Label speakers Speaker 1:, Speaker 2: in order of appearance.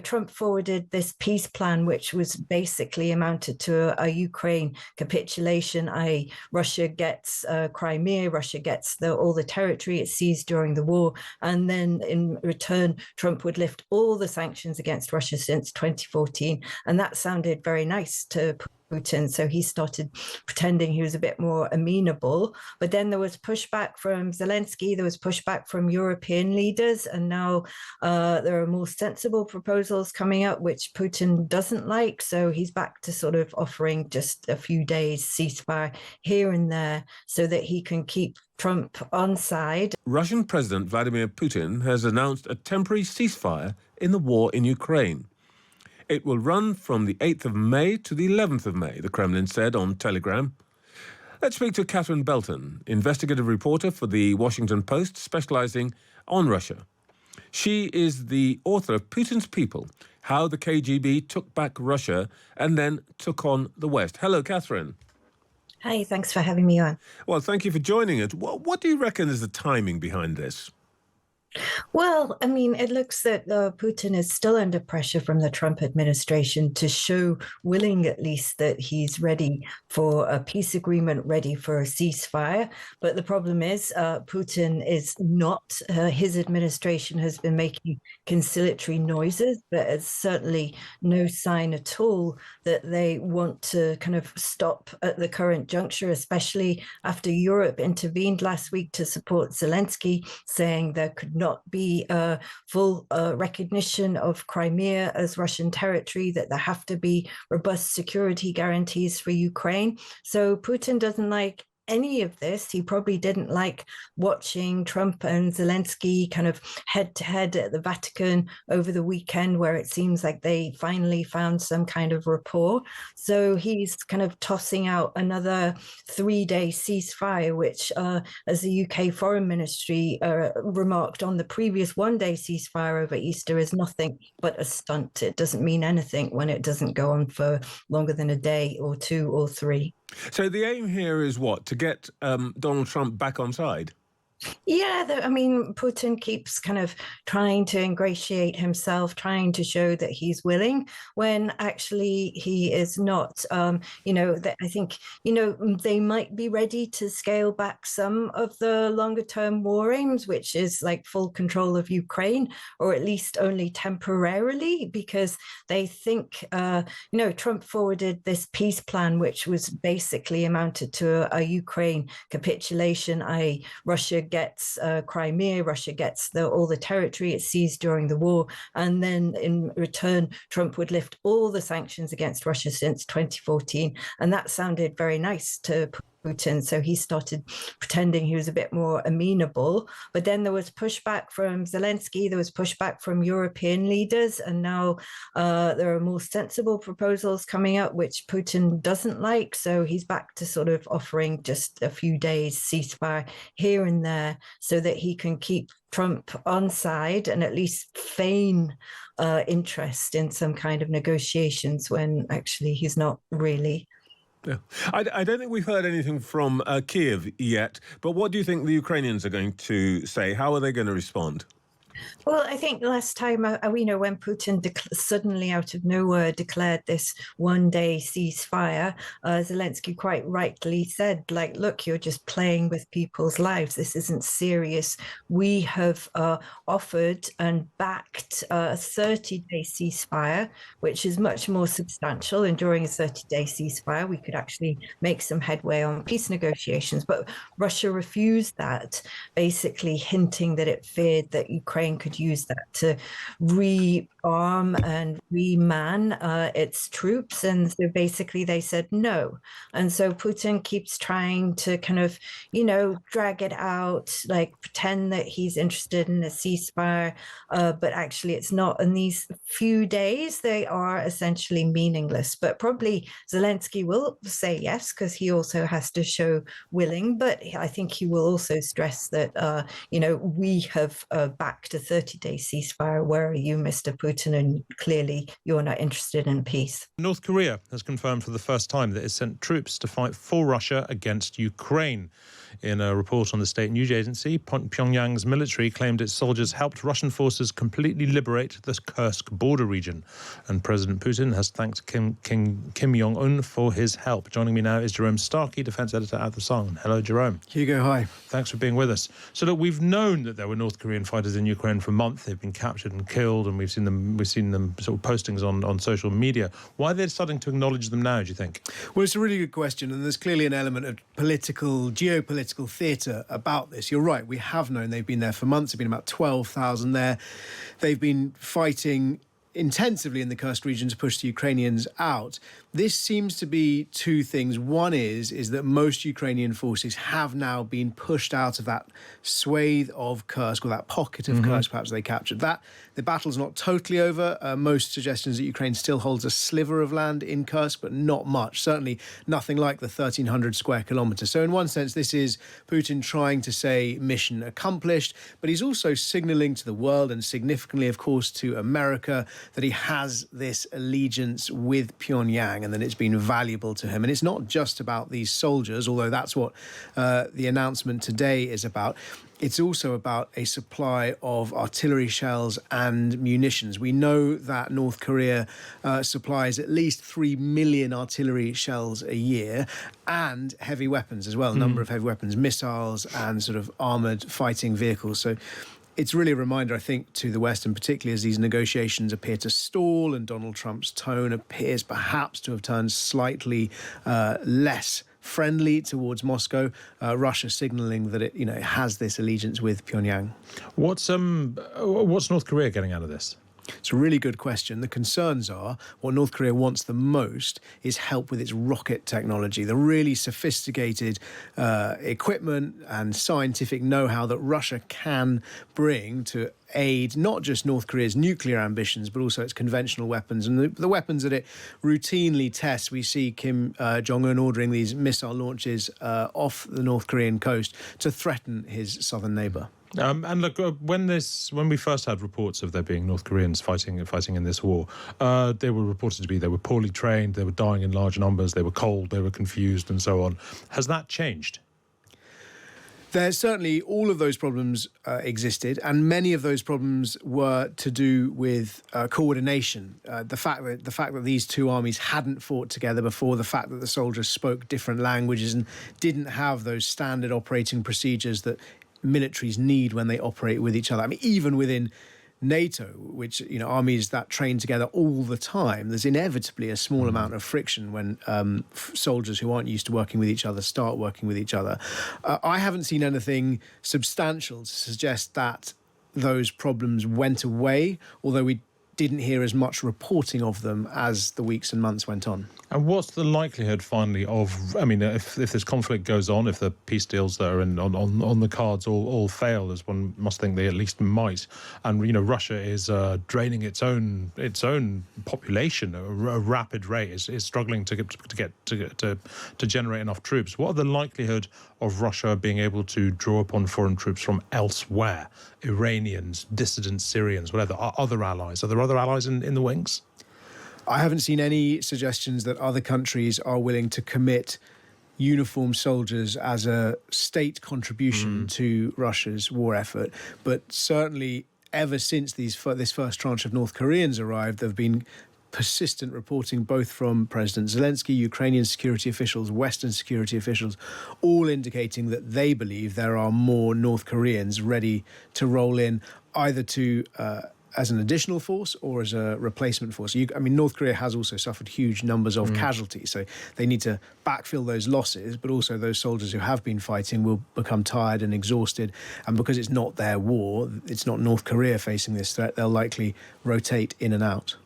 Speaker 1: Trump forwarded this peace plan, which was basically amounted to a Ukraine capitulation, i.e. Russia gets Crimea, Russia gets all the territory it seized during the war, and then in return, Trump would lift all the sanctions against Russia since 2014. And that sounded very nice to Putin, so he started pretending he was a bit more amenable. But then there was pushback from Zelensky, there was pushback from European leaders, and now there are more sensible proposals coming up, which Putin doesn't like. So he's back to sort of offering just a few days ceasefire here and there so that he can keep Trump on side.
Speaker 2: Russian President Vladimir Putin has announced a temporary ceasefire in the war in Ukraine. It will run from the 8th of May to the 11th of May, the Kremlin said on Telegram. Let's speak to Catherine Belton, investigative reporter for the Washington Post, specializing on Russia. She is the author of Putin's People, How the KGB Took Back Russia and Then Took on the West. Hello, Catherine.
Speaker 1: Hi, thanks for having me on.
Speaker 2: Well, thank you for joining us. What do you reckon is the timing behind this?
Speaker 1: Well, I mean, it looks that Putin is still under pressure from the Trump administration to show willing, at least, that he's ready for a peace agreement, ready for a ceasefire. But the problem is Putin is not. His administration has been making conciliatory noises, but it's certainly no sign at all that they want to kind of stop at the current juncture, especially after Europe intervened last week to support Zelensky, saying there could not be a full recognition of Crimea as Russian territory, that there have to be robust security guarantees for Ukraine. So Putin doesn't like any of this. He probably didn't like watching Trump and Zelensky kind of head to head at the Vatican over the weekend, where it seems like they finally found some kind of rapport. So he's kind of tossing out another 3-day ceasefire, which, as the UK Foreign Ministry remarked on the previous 1-day ceasefire over Easter, is nothing but a stunt. It doesn't mean anything when it doesn't go on for longer than a day or 2 or 3.
Speaker 2: So the aim here is what? To get Donald Trump back on side?
Speaker 1: Yeah, I mean, Putin keeps kind of trying to ingratiate himself, trying to show that he's willing, when actually he is not. I think, they might be ready to scale back some of the longer term war aims, which is like full control of Ukraine, or at least only temporarily, because they think, Trump forwarded this peace plan, which was basically amounted to a Ukraine capitulation, i.e. Russia gets Crimea, Russia gets all the territory it seized during the war, and then in return, Trump would lift all the sanctions against Russia since 2014. And that sounded very nice to Putin, so he started pretending he was a bit more amenable. But then there was pushback from Zelensky, there was pushback from European leaders, and now there are more sensible proposals coming up, which Putin doesn't like. So he's back to sort of offering just a few days ceasefire here and there so that he can keep Trump on side and at least feign interest in some kind of negotiations when actually he's not really.
Speaker 2: Yeah. I don't think we've heard anything from Kiev yet, but what do you think the Ukrainians are going to say? How are they going to respond?
Speaker 1: Well, I think last time, when Putin suddenly out of nowhere declared this 1-day ceasefire, Zelensky quite rightly said, look, you're just playing with people's lives. This isn't serious. We have offered and backed a 30-day ceasefire, which is much more substantial. And during a 30-day ceasefire, we could actually make some headway on peace negotiations. But Russia refused that, basically hinting that it feared that Ukraine could use that to rearm and reman its troops. And so basically they said no. And so Putin keeps trying to kind of, drag it out, pretend that he's interested in a ceasefire, but actually it's not. And these few days, they are essentially meaningless. But probably Zelensky will say yes, because he also has to show willing. But I think he will also stress that, we have backed a 30-day ceasefire. Where are you, Mr. Putin? And clearly you're not interested in peace.
Speaker 3: North Korea has confirmed for the first time that it sent troops to fight for Russia against Ukraine. In a report on the state news agency, Pyongyang's military claimed its soldiers helped Russian forces completely liberate the Kursk border region. And President Putin has thanked Kim Jong-un for his help. Joining me now is Jerome Starky, defence editor at The Sun. Hello, Jerome.
Speaker 4: Hugo, hi.
Speaker 3: Thanks for being with us. So, look, we've known that there were North Korean fighters in Ukraine for months. They've been captured and killed, and we've seen them sort of postings on social media. Why are they starting to acknowledge them now, do you think?
Speaker 4: Well, it's a really good question, and there's clearly an element of geopolitical theatre about this. You're right, we have known they've been there for months. There have been about 12,000 there. They've been fighting intensively in the Kursk region to push the Ukrainians out. This seems to be two things. One is that most Ukrainian forces have now been pushed out of that swathe of Kursk, or that pocket of Kursk perhaps they captured. That the battle's not totally over. Most suggestions that Ukraine still holds a sliver of land in Kursk, but not much. Certainly nothing like the 1,300 square kilometres. So in one sense, this is Putin trying to say mission accomplished, but he's also signalling to the world, and significantly, of course, to America, that he has this allegiance with Pyongyang and that it's been valuable to him. And it's not just about these soldiers, although that's what the announcement today is about. It's also about a supply of artillery shells and munitions. We know that North Korea supplies at least 3 million artillery shells a year, and heavy weapons as well, a number of heavy weapons, missiles and sort of armoured fighting vehicles. So it's really a reminder, I think, to the West, and particularly as these negotiations appear to stall and Donald Trump's tone appears perhaps to have turned slightly less friendly towards Moscow, Russia signalling that it has this allegiance with Pyongyang.
Speaker 3: What's North Korea getting out of this?
Speaker 4: It's a really good question. The concerns are what North Korea wants the most is help with its rocket technology, the really sophisticated equipment and scientific know-how that Russia can bring to aid not just North Korea's nuclear ambitions, but also its conventional weapons and the weapons that it routinely tests. We see Kim Jong-un ordering these missile launches off the North Korean coast to threaten his southern neighbour.
Speaker 3: And look, when we first had reports of there being North Koreans fighting in this war, they were reported to be they were poorly trained, they were dying in large numbers, they were cold, they were confused, and so on. Has that changed?
Speaker 4: There's certainly all of those problems existed, and many of those problems were to do with coordination. The fact that these two armies hadn't fought together before, the fact that the soldiers spoke different languages and didn't have those standard operating procedures that militaries need when they operate with each other. I mean, even within NATO, which, armies that train together all the time, there's inevitably a small amount of friction when soldiers who aren't used to working with each other start working with each other. I haven't seen anything substantial to suggest that those problems went away, although we didn't hear as much reporting of them as the weeks and months went on.
Speaker 3: And what's the likelihood, finally, of, I mean, if this conflict goes on, if the peace deals that are on the cards all fail, as one must think they at least might, and, Russia is draining its own population at a rapid rate, is struggling to generate enough troops. What are the likelihood of Russia being able to draw upon foreign troops from elsewhere? Iranians, dissident Syrians, whatever, other allies? Are there other allies in the wings?
Speaker 4: I haven't seen any suggestions that other countries are willing to commit uniformed soldiers as a state contribution to Russia's war effort. But certainly, ever since this first tranche of North Koreans arrived, there have been persistent reporting both from President Zelensky, Ukrainian security officials, Western security officials, all indicating that they believe there are more North Koreans ready to roll in, either to as an additional force or as a replacement force. North Korea has also suffered huge numbers of casualties, so they need to backfill those losses, but also those soldiers who have been fighting will become tired and exhausted, and because it's not their war, it's not North Korea facing this threat, they'll likely rotate in and out.